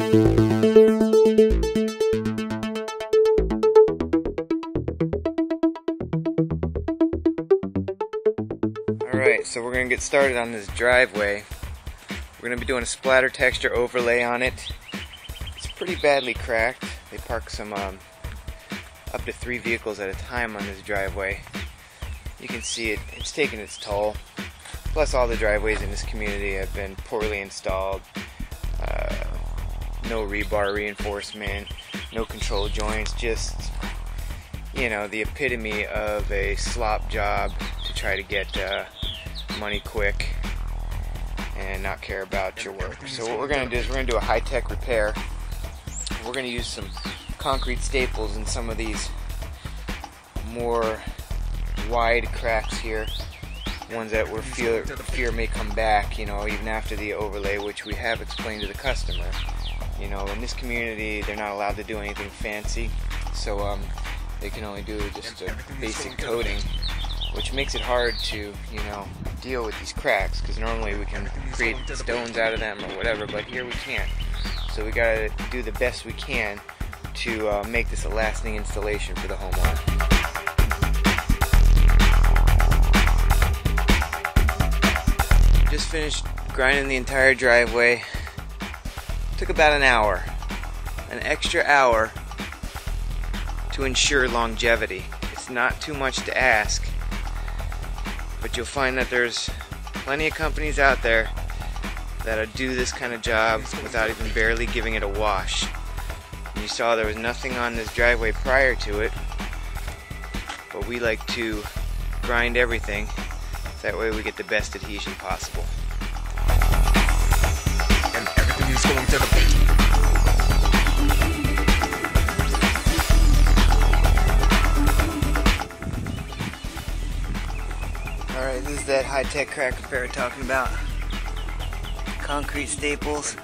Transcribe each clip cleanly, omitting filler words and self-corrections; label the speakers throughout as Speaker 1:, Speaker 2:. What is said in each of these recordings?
Speaker 1: Alright, so we're going to get started on this driveway. We're going to be doing a splatter texture overlay on it. It's pretty badly cracked. They park some up to 3 vehicles at a time on this driveway. You can see it's taking its toll. Plus all the driveways in this community have been poorly installed. No rebar reinforcement, no control joints, just, you know, the epitome of a slop job to try to get money quick and not care about your work. So what we're going to do is we're going to do a high-tech repair. We're going to use some concrete staples in some of these more wide cracks here, ones that we fear may come back, you know, even after the overlay, which we have explained to the customer. You know, in this community they're not allowed to do anything fancy, so they can only do just a basic coating, which makes it hard to, you know, deal with these cracks, because normally we can create stones out of them or whatever, but here we can't. So we gotta do the best we can to make this a lasting installation for the homeowner. Just finished grinding the entire driveway. Took about an hour, an extra hour to ensure longevity. It's not too much to ask, but you'll find that there's plenty of companies out there that'll do this kind of job without even barely giving it a wash. And you saw there was nothing on this driveway prior to it, but we like to grind everything, so that way we get the best adhesion possible. And everything is going to the beat. Alright, this is that high-tech crack repair we're talking about. Concrete staples.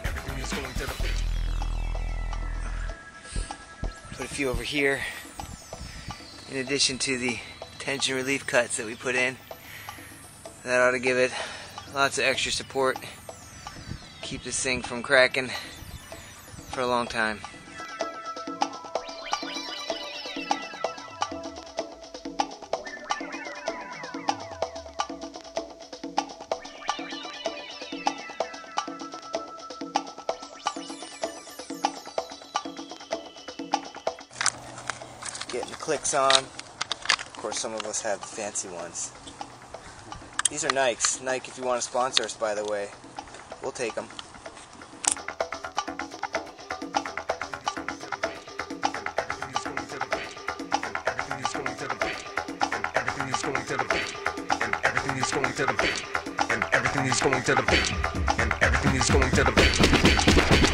Speaker 1: Put a few over here, in addition to the tension relief cuts that we put in. That ought to give it lots of extra support. Keep this thing from cracking for a long time. Getting the clicks on. Of course, some of us have the fancy ones. These are Nikes. Nike, if you want to sponsor us, by the way, we'll take them. Everything is going to the beat. And everything is going to the beat. And everything is going to the beat. And everything is going to the beat. And everything is going to the beat.